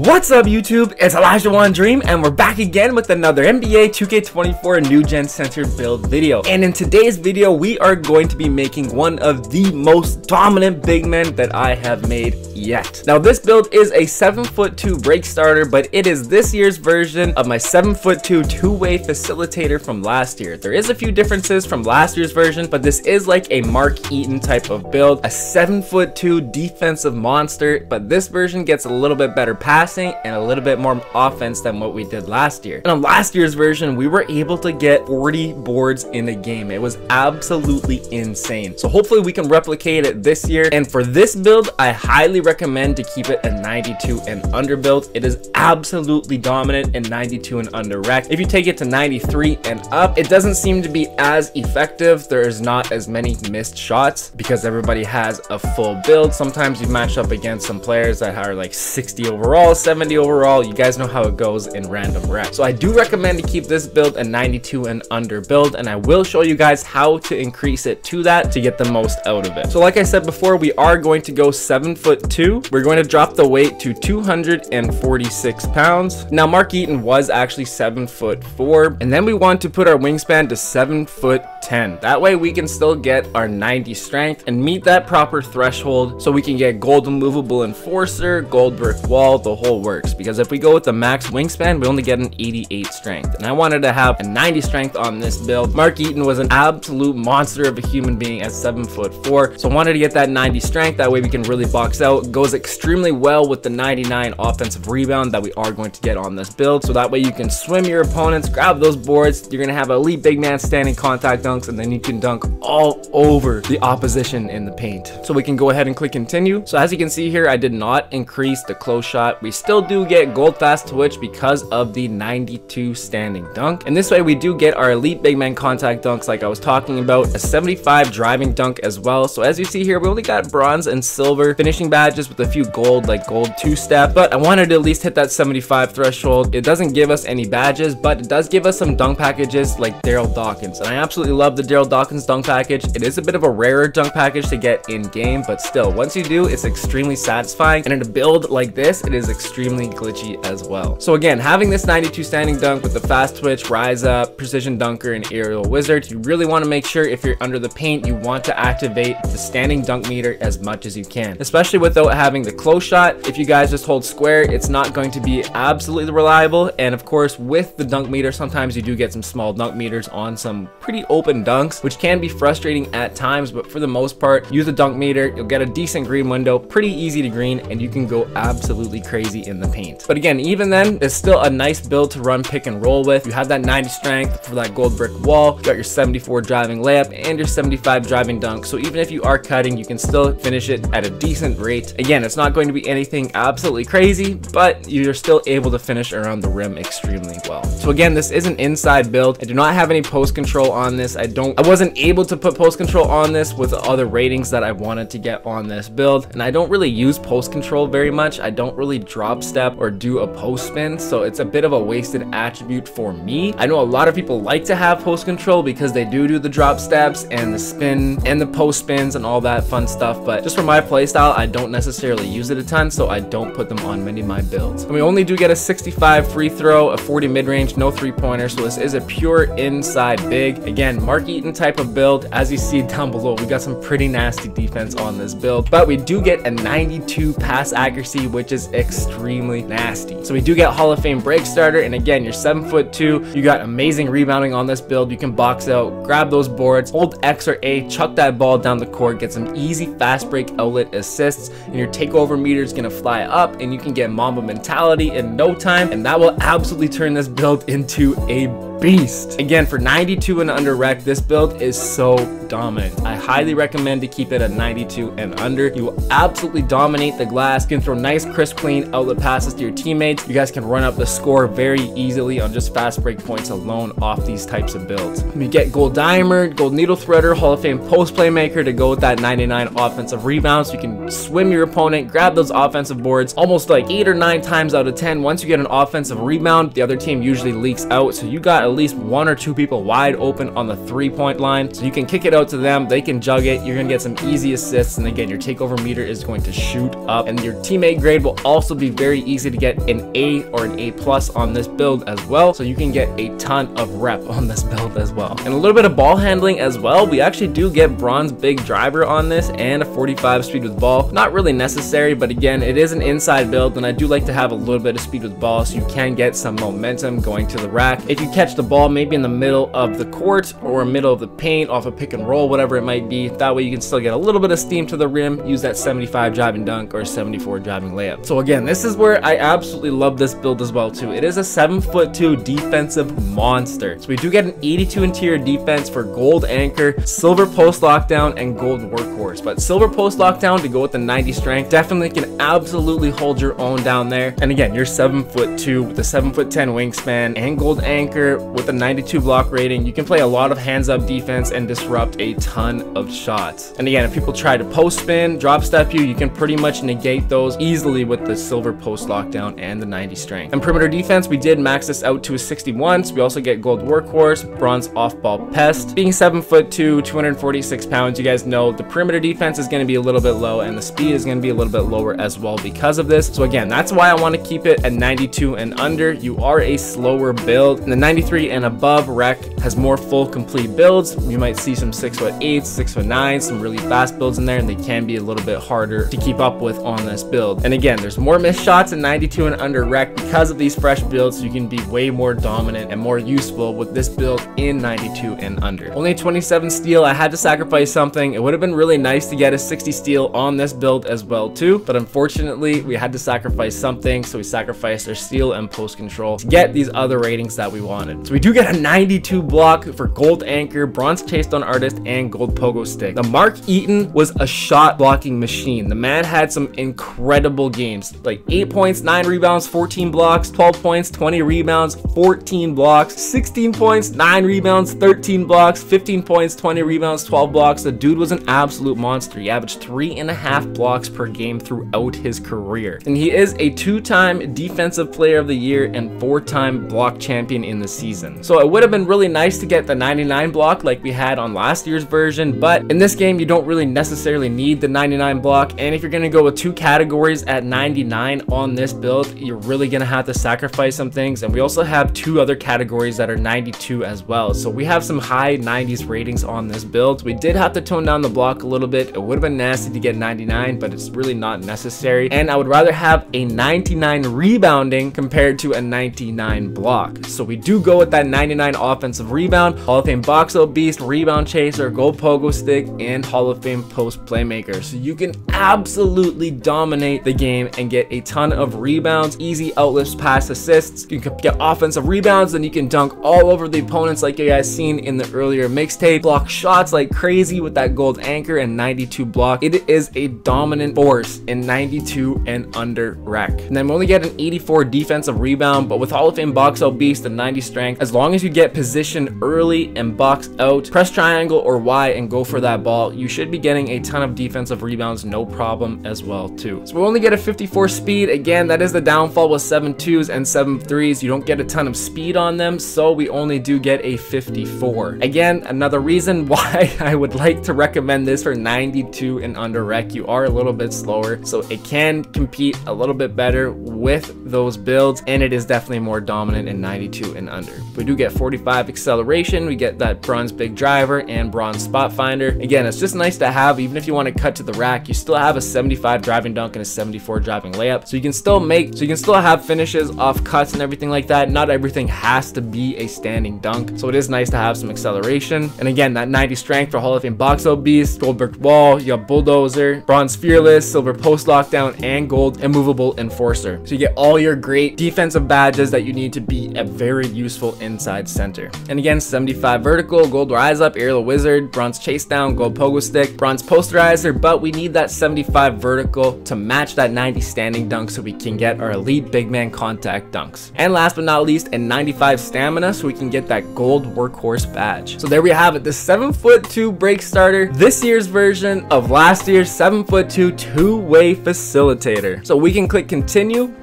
What's up YouTube? It's Elijah One Dream and we're back again with another NBA 2K24 New Gen Centered build video. And in today's video we are going to be making one of the most dominant big men that I have made yet. Now this build is a 7'2" break starter, but it is this year's version of my 7'2" two-way facilitator from last year. There is a few differences from last year's version, but this is like a Mark Eaton type of build, a 7'2" defensive monster, but this version gets a little bit better passing and a little bit more offense than what we did last year. And on last year's version, we were able to get 40 boards in a game. It was absolutely insane. So hopefully we can replicate it this year. And for this build, I highly recommend to keep it a 92 and under build. It is absolutely dominant in 92 and under rec. If you take it to 93 and up, it doesn't seem to be as effective. There is not as many missed shots because everybody has a full build. Sometimes you match up against some players that are like 60 overall, 70 overall. You guys know how it goes in random rec. So I do recommend to keep this build a 92 and under build, and I will show you guys how to increase it to that to get the most out of it. So like I said before, we are going to go 7'2". We're going to drop the weight to 246 pounds. Now Mark Eaton was actually 7'4", and then we want to put our wingspan to 7'10". That way we can still get our 90 strength and meet that proper threshold so we can get gold immovable enforcer, gold brick wall, the whole works. Because if we go with the max wingspan, we only get an 88 strength, and I wanted to have a 90 strength on this build. Mark Eaton was an absolute monster of a human being at 7'4", so I wanted to get that 90 strength. That way we can really box out. It goes extremely well with the 99 offensive rebound that we are going to get on this build, so that way you can swim your opponents, grab those boards. You're gonna have elite big man standing contact dunks, and then you can dunk all over the opposition in the paint. So we can go ahead and click continue. So as you can see here, I did not increase the close shot. We still do get gold fast twitch because of the 92 standing dunk, and this way we do get our elite big man contact dunks like I was talking about, a 75 driving dunk as well. So as you see here, we only got bronze and silver finishing badges with a few gold, like gold two-step, but I wanted to at least hit that 75 threshold. It doesn't give us any badges, but it does give us some dunk packages like Daryl Dawkins, and I absolutely love the Daryl Dawkins dunk package. It is a bit of a rarer dunk package to get in game, but still, once you do, it's extremely satisfying, and in a build like this, it is extremely glitchy as well. So again, having this 92 standing dunk with the fast twitch, rise up, precision dunker, and aerial wizard, you really want to make sure if you're under the paint, you want to activate the standing dunk meter as much as you can, especially without having the close shot. If you guys just hold square, it's not going to be absolutely reliable. And of course, with the dunk meter, sometimes you do get some small dunk meters on some pretty open dunks, which can be frustrating at times, but for the most part, use a dunk meter. You'll get a decent green window, pretty easy to green, and you can go absolutely crazy in the paint. But again, even then, it's still a nice build to run pick and roll with. You have that 90 strength for that gold brick wall, you got your 74 driving layup and your 75 driving dunk. So even if you are cutting, you can still finish it at a decent rate. Again, it's not going to be anything absolutely crazy, but you're still able to finish around the rim extremely well. So again, this is an inside build. I do not have any post control on this. I wasn't able to put post control on this with the other ratings that I wanted to get on this build, and I don't really use post control very much. I don't really drop step or do a post spin, so it's a bit of a wasted attribute for me. I know a lot of people like to have post control because they do the drop steps and the spin and the post spins and all that fun stuff, but just for my playstyle, I don't necessarily use it a ton, so I don't put them on many of my builds. And we only do get a 65 free throw, a 40 mid-range, no three-pointer, so this is a pure inside big. Again, Mark Eaton type of build. As you see down below, we got some pretty nasty defense on this build, but we do get a 92 pass accuracy, which is extremely nasty. So we do get Hall of Fame break starter, and again, you're 7'2", you got amazing rebounding on this build. You can box out, grab those boards, hold X or A, chuck that ball down the court, get some easy fast break outlet assists, and your takeover meter is gonna fly up, and you can get Mamba mentality in no time, and that will absolutely turn this build into a beast. Again, for 92 and under rec, this build is so dominant. I highly recommend to keep it at 92 and under. You will absolutely dominate the glass. You can throw nice, crisp, clean outlet passes to your teammates. You guys can run up the score very easily on just fast break points alone off these types of builds. You get gold dimer, gold needle threader, Hall of Fame post playmaker to go with that 99 offensive rebound, so you can swim your opponent, grab those offensive boards almost like 8 or 9 times out of 10. Once you get an offensive rebound, the other team usually leaks out, so you got at least 1 or 2 people wide open on the 3-point line. So you can kick it out to them, they can jug it, you're gonna get some easy assists, and again, your takeover meter is going to shoot up, and your teammate grade will also be very easy to get an A or an A+ on this build as well. So you can get a ton of rep on this build as well. And a little bit of ball handling as well. We actually do get bronze big driver on this and a 45 speed with ball. Not really necessary, but again, it is an inside build, and I do like to have a little bit of speed with ball so you can get some momentum going to the rack. If you catch the ball maybe in the middle of the court or middle of the paint off a pick and roll, whatever it might be, that way you can still get a little bit of steam to the rim, use that 75 driving dunk or 74 driving layup. So again, this is where I absolutely love this build as well too. It is a 7'2" defensive monster. So we do get an 82 interior defense for gold anchor, silver post lockdown, and gold workhorse. But silver post lockdown to go with the 90 strength definitely can absolutely hold your own down there. And again, you're 7'2" with a 7'10" wingspan and gold anchor with a 92 block rating. You can play a lot of hands up defense and disrupt a ton of shots. And again, if people try to post spin, drop step you can pretty much negate those easily with the silver post lockdown and the 90 strength. And perimeter defense, we did max this out to a 61, so we also get gold workhorse, bronze off ball pest. Being 7'2", 246 pounds, you guys know the perimeter defense is going to be a little bit low, and the speed is going to be a little bit lower as well because of this. So again, that's why I want to keep it at 92 and under. You are a slower build, and the 93 and above rec has more full complete builds. You might see some 6'8", 6'9", some really fast builds in there, and they can be a little bit harder to keep up with on this build. And again, there's more missed shots in 92 and under rec because of these fresh builds, so you can be way more dominant and more useful with this build in 92 and under. Only 27 steal. I had to sacrifice something. It would have been really nice to get a 60 steal on this build as well too, but unfortunately we had to sacrifice something, so we sacrificed our steal and post control to get these other ratings that we wanted. So we do get a 92 block for gold anchor, bronze chase down artist, and gold pogo stick. The Mark Eaton was a shot blocking machine. The man had some incredible games, like 8 points, 9 rebounds, 14 blocks, 12 points, 20 rebounds, 14 blocks, 16 points, 9 rebounds, 13 blocks, 15 points, 20 rebounds, 12 blocks. The dude was an absolute monster. He averaged 3.5 blocks per game throughout his career. And he is a 2-time defensive player of the year and 4-time block champion in the season. So it would have been really nice to get the 99 block like we had on last year's version, but in this game you don't really necessarily need the 99 block. And if you're going to go with 2 categories at 99 on this build, you're really going to have to sacrifice some things. And we also have 2 other categories that are 92 as well, so we have some high 90s ratings on this build. We did have to tone down the block a little bit. It would have been nasty to get 99, but it's really not necessary, and I would rather have a 99 rebounding compared to a 99 block. So we do go with that 99 offensive rebound, Hall of Fame box out beast, rebound chaser, gold pogo stick, and Hall of Fame post playmaker. So you can absolutely dominate the game and get a ton of rebounds, easy outlifts, pass assists. You can get offensive rebounds, and you can dunk all over the opponents like you guys seen in the earlier mixtape. Block shots like crazy with that gold anchor and 92 block. It is a dominant force in 92 and under rec. And then we only get an 84 defensive rebound, but with Hall of Fame box out beast and 90 strength, as long as you get position early and box out, press triangle or Y and go for that ball, you should be getting a ton of defensive rebounds, no problem as well too. So we only get a 54 speed. Again, that is the downfall with 7.2s and 7.3s. You don't get a ton of speed on them, so we only do get a 54. Again, another reason why I would like to recommend this for 92 and under rec. You are a little bit slower, so it can compete a little bit better with those builds, and it is definitely more dominant in 92 and under. We do get 45 acceleration. We get that bronze big driver and bronze spot finder. Again, it's just nice to have. Even if you want to cut to the rack, you still have a 75 driving dunk and a 74 driving layup, so you can still have finishes off cuts and everything like that. Not everything has to be a standing dunk, so it is nice to have some acceleration. And again, that 90 strength for Hall of Fame box out beast, gold brick wall, you got bulldozer, bronze fearless, silver post lockdown, and gold immovable enforcer. So you get all your great defensive badges that you need to be a very useful inside center. And again, 75 vertical, gold rise up, aerial wizard, bronze chase down, gold pogo stick, bronze posterizer, but we need that 75 vertical to match that 90 standing dunk so we can get our elite big man contact dunks. And last but not least, a 95 stamina so we can get that gold workhorse badge. So there we have it, the 7'2" break starter, this year's version of last year's 7'2" two-way facilitator. So we can click continue,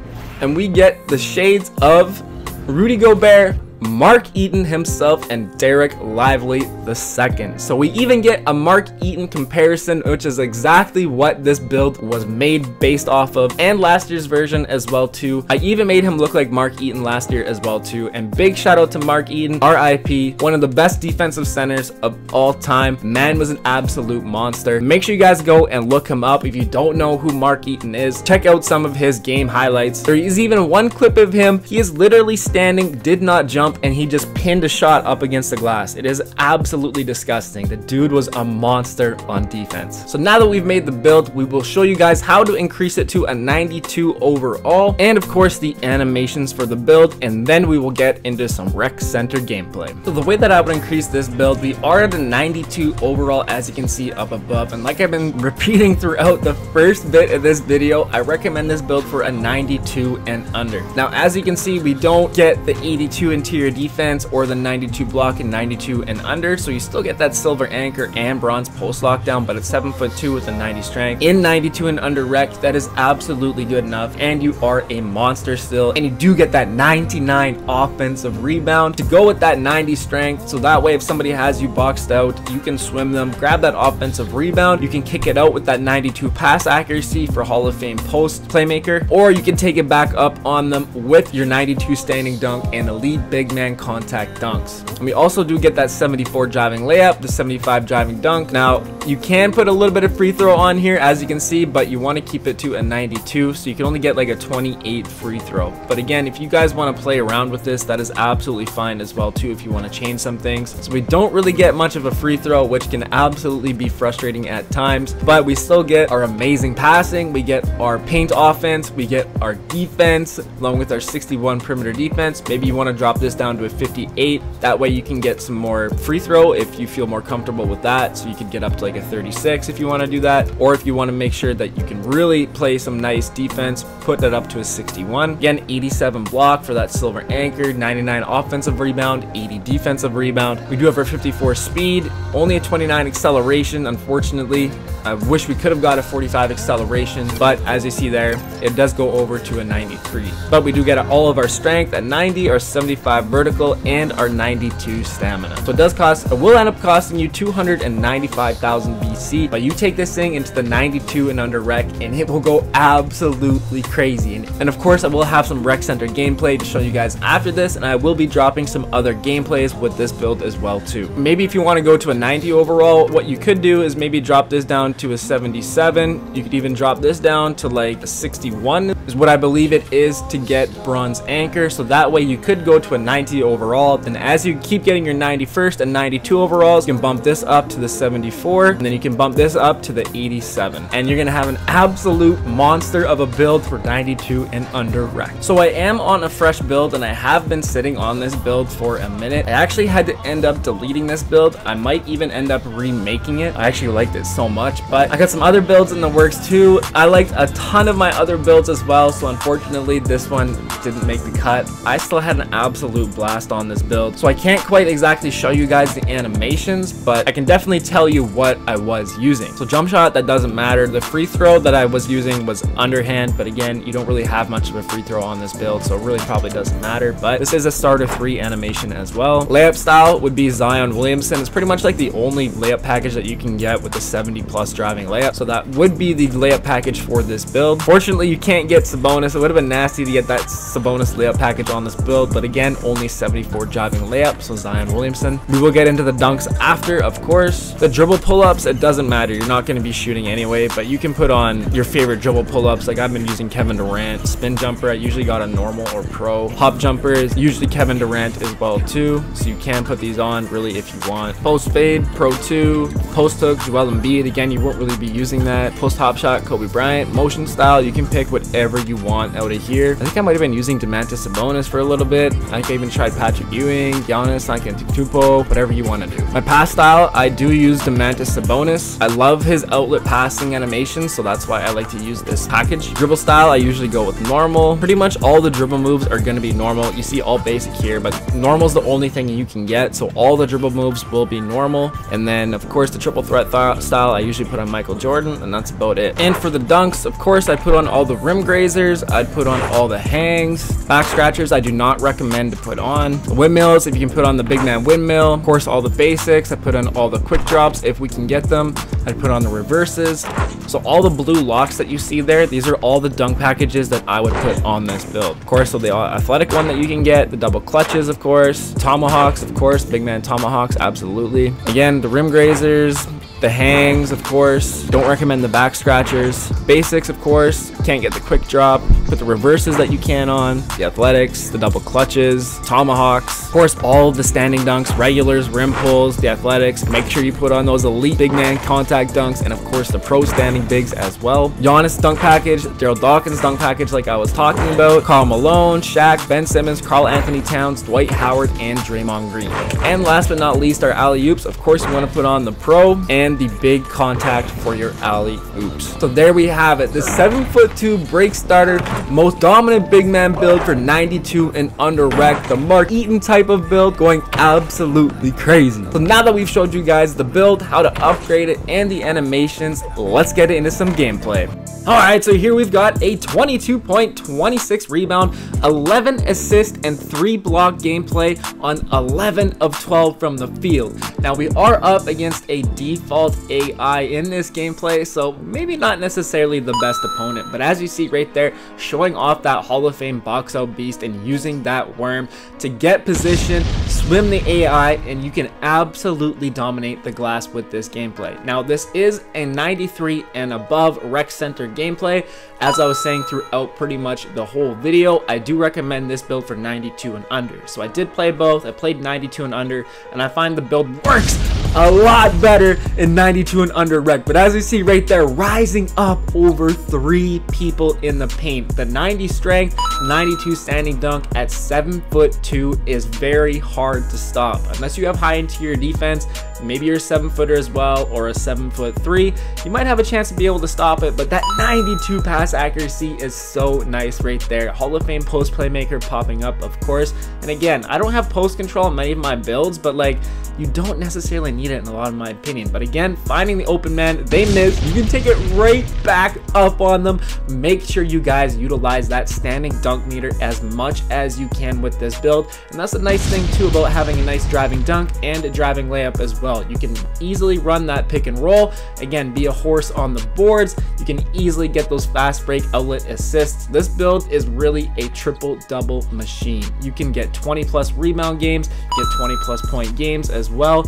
and we get the shades of Rudy Gobert Mark Eaton himself and Derek Lively II. So we even get a Mark Eaton comparison, which is exactly what this build was made based off of, and last year's version as well too. I even made him look like Mark Eaton last year as well too, and big shout out to Mark Eaton, RIP, one of the best defensive centers of all time. Man was an absolute monster. Make sure you guys go and look him up. If you don't know who Mark Eaton is, check out some of his game highlights. There is even one clip of him, he is literally standing, did not jump, and he just pinned a shot up against the glass. It is absolutely disgusting. The dude was a monster on defense. So now that we've made the build, we will show you guys how to increase it to a 92 overall, and of course the animations for the build, and then we will get into some rec center gameplay. So the way that I would increase this build, we are at a 92 overall, as you can see up above, and like I've been repeating throughout the first bit of this video, I recommend this build for a 92 and under. Now as you can see, we don't get the 82 interior defense or the 92 block and 92 and under, so you still get that silver anchor and bronze post lockdown, but it's 7'2" with a 90 strength. In 92 and under rec, that is absolutely good enough, and you are a monster still, and you do get that 99 offensive rebound to go with that 90 strength, so that way if somebody has you boxed out, you can swim them, grab that offensive rebound, you can kick it out with that 92 pass accuracy for Hall of Fame post playmaker, or you can take it back up on them with your 92 standing dunk and elite big man contact dunks. And we also do get that 74 driving layup, the 75 driving dunk. Now you can put a little bit of free throw on here, as you can see, but you want to keep it to a 92, so you can only get like a 28 free throw. But again, if you guys want to play around with this, that is absolutely fine as well too, if you want to change some things. So we don't really get much of a free throw, which can absolutely be frustrating at times, but we still get our amazing passing, we get our paint offense, we get our defense along with our 61 perimeter defense. Maybe you want to drop this down to a 58, that way you can get some more free throw if you feel more comfortable with that, so you could get up to like a 36 if you want to do that, or if you want to make sure that you can really play some nice defense, put that up to a 61. Again, 87 block for that silver anchor, 99 offensive rebound, 80 defensive rebound. We do have our 54 speed, only a 29 acceleration, unfortunately. I wish we could have got a 45 acceleration, but as you see there, it does go over to a 93. But we do get all of our strength at 90, our 75 vertical, and our 92 stamina. So it does cost, it will end up costing you 295,000 VC, but you take this thing into the 92 and under rec, and it will go absolutely crazy. And of course, I will have some rec center gameplay to show you guys after this, and I will be dropping some other gameplays with this build as well too. Maybe if you want to go to a 90 overall, what you could do is maybe drop this down to a 77. You could even drop this down to like a 61 is what I believe it is to get bronze anchor, so that way you could go to a 90 overall, and as you keep getting your 91st and 92 overalls, you can bump this up to the 74, and then you can bump this up to the 87, and you're gonna have an absolute monster of a build for 92 and under rec. So I am on a fresh build, and I have been sitting on this build for a minute. I actually had to end up deleting this build. I might even end up remaking it. I actually liked it so much, but I got some other builds in the works too. I liked a ton of my other builds as well, so unfortunately this one didn't make the cut. I still had an absolute blast on this build, so I can't quite exactly show you guys the animations, but I can definitely tell you what I was using. So jump shot, that doesn't matter. The free throw that I was using was underhand, but again, you don't really have much of a free throw on this build, so it really probably doesn't matter. But this is a starter 3 animation as well. Layup style would be Zion Williamson. It's pretty much like the only layup package that you can get with the 70 plus driving layup, so that would be the layup package for this build. Fortunately, you can't get Sabonis. It would have been nasty to get that Sabonis layup package on this build, but again, only 74 driving layup, so Zion Williamson. We will get into the dunks after, of course. The dribble pull-ups, it doesn't matter. You're not going to be shooting anyway, but you can put on your favorite dribble pull-ups. Like I've been using Kevin Durant. Spin jumper, I usually got a normal or pro. Hop jumper is usually Kevin Durant as well too, so you can put these on really if you want. Post fade, pro 2. Post hook, Joel Embiid. Again, you won't really be using that. Post hop shot, Kobe Bryant. Motion style, you can pick whatever you want out of here. I think I might have been using Domantas Sabonis for a little bit. I think I even tried Patrick Ewing, Giannis Antetokounmpo, whatever you want to do. My pass style, I do use Domantas Sabonis. this. I love his outlet passing animation, so that's why I like to use this package. Dribble style, I usually go with normal. Pretty much all the dribble moves are going to be normal. You see all basic here, but normal is the only thing you can get, so all the dribble moves will be normal. And then of course the triple threat style I usually put on Michael Jordan, and that's about it. And for the dunks, of course, I put on all the rim grazers. I'd put on all the hangs. Back scratchers I do not recommend to put on. The windmills, if you can put on the big man windmill. Of course, all the basics. I put on all the quick drops if we can get them. I'd put on the reverses. So all the blue locks that you see there, these are all the dunk packages that I would put on this build. Of course, so the athletic one that you can get, the double clutches, of course, tomahawks, of course, big man tomahawks, absolutely. Again, the rim grazers, the hangs, of course. Don't recommend the back scratchers. Basics, of course. Can't get the quick drop. Put the reverses that you can on. The athletics, the double clutches, tomahawks. Of course, all of the standing dunks, regulars, rim pulls, the athletics. Make sure you put on those elite big man contact dunks, and of course the pro standing bigs as well. Giannis dunk package, Daryl Dawkins dunk package like I was talking about. Karl Malone, Shaq, Ben Simmons, Karl Anthony Towns, Dwight Howard, and Draymond Green. And last but not least, our alley-oops. Of course, you want to put on the pro and the big contact for your alley-oops. So there we have it, the 7'2" break starter, most dominant big man build for 92 and under rec, the Mark Eaton type of build, going absolutely crazy. So now that we've showed you guys the build, how to upgrade it, and the animations, let's get into some gameplay. Alright, so here we've got a 22.26 rebound, 11 assist, and 3 block gameplay on 11 of 12 from the field. Now we are up against a default AI in this gameplay, so maybe not necessarily the best opponent, but as you see right there, showing off that Hall of Fame box out beast and using that worm to get position, swim the AI, and you can absolutely dominate the glass with this gameplay. Now this is a 93 and above rec center gameplay. As I was saying throughout pretty much the whole video, I do recommend this build for 92 and under. So I did play both. I played 92 and under, and I find the build works a lot better in 92 and under rec. But as you see right there, rising up over 3 people in the paint. The 90 strength, 92 standing dunk at 7'2" is very hard to stop. Unless you have high interior defense, maybe you're a 7-footer as well, or a 7'3", you might have a chance to be able to stop it. But that 92 pass accuracy is so nice right there. Hall of Fame post playmaker popping up, of course. And again, I don't have post control in many of my builds, but like, you don't necessarily need it in a lot of my opinion. But again, finding the open man, they miss, you can take it right back up on them. Make sure you guys utilize that standing dunk meter as much as you can with this build. And that's the nice thing too about having a nice driving dunk and a driving layup as well. You can easily run that pick and roll. Again, be a horse on the boards. You can easily get those fast break outlet assists. This build is really a triple double machine. You can get 20+ rebound games, get 20+ point games as well.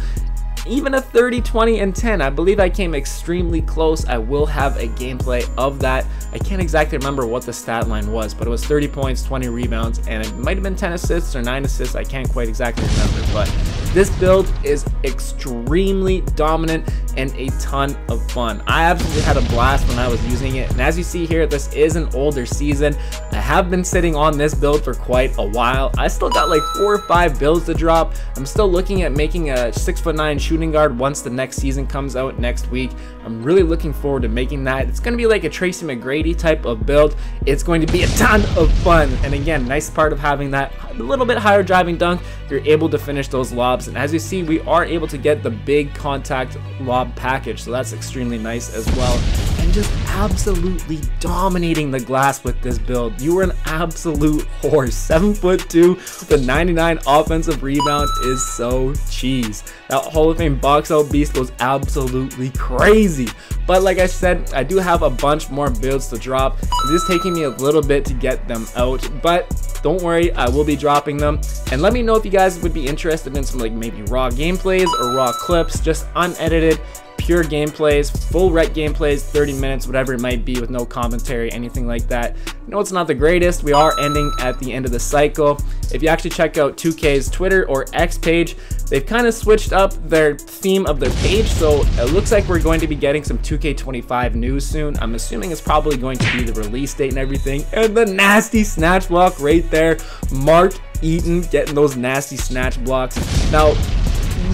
Even a 30, 20, and 10. I believe I came extremely close. I will have a gameplay of that. I can't exactly remember what the stat line was, but it was 30 points, 20 rebounds, and it might have been 10 assists or 9 assists. I can't quite exactly remember, but this build is extremely dominant and a ton of fun. I absolutely had a blast when I was using it, and as you see here, this is an older season. I have been sitting on this build for quite a while. I still got like 4 or 5 builds to drop. I'm still looking at making a 6'9" shooting guard once the next season comes out next week. I'm really looking forward to making that. It's going to be like a Tracy McGrady type of build. It's going to be a ton of fun, and again, nice part of having that a little bit higher driving dunk, you're able to finish those lobs. And as you see, we are able to get the big contact lob package, so that's extremely nice as well. And just absolutely dominating the glass with this build. You are an absolute horse. 7'2", the 99 offensive rebound is so cheese. That Hall of Fame box out beast goes absolutely crazy. But like I said, I do have a bunch more builds to drop. It is taking me a little bit to get them out, but don't worry, I will be dropping them. And let me know if you guys would be interested in some like maybe raw gameplays or raw clips, just unedited, pure gameplays, full rec gameplays, 30 minutes, whatever it might be, with no commentary, anything like that. I know it's not the greatest. We are ending at the end of the cycle. If you actually check out 2K's Twitter or X page, they've kind of switched up their theme of their page, so it looks like we're going to be getting some 2K25 news soon. I'm assuming it's probably going to be the release date and everything. And the nasty snatch block right there, Mark Eaton getting those nasty snatch blocks. Now,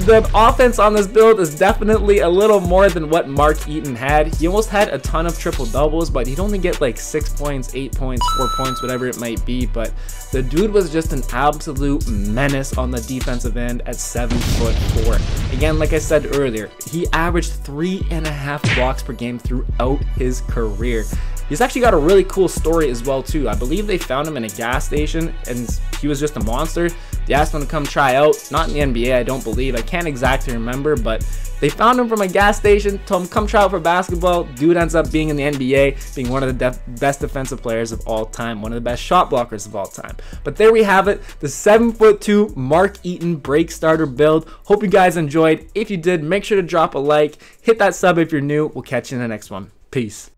The offense on this build is definitely a little more than what Mark Eaton had. He almost had a ton of triple doubles, but he'd only get like 6 points, 8 points, 4 points, whatever it might be. But the dude was just an absolute menace on the defensive end at 7'4". Again, like I said earlier, he averaged 3.5 blocks per game throughout his career. He's actually got a really cool story as well too. I believe they found him in a gas station and he was just a monster. They asked him to come try out, not in the NBA, I don't believe. I can't exactly remember, but they found him from a gas station, told him come try out for basketball. Dude ends up being in the NBA, being one of the best defensive players of all time, one of the best shot blockers of all time. But there we have it, the 7'2" Mark Eaton break starter build. Hope you guys enjoyed. If you did, make sure to drop a like, hit that sub if you're new. We'll catch you in the next one. Peace.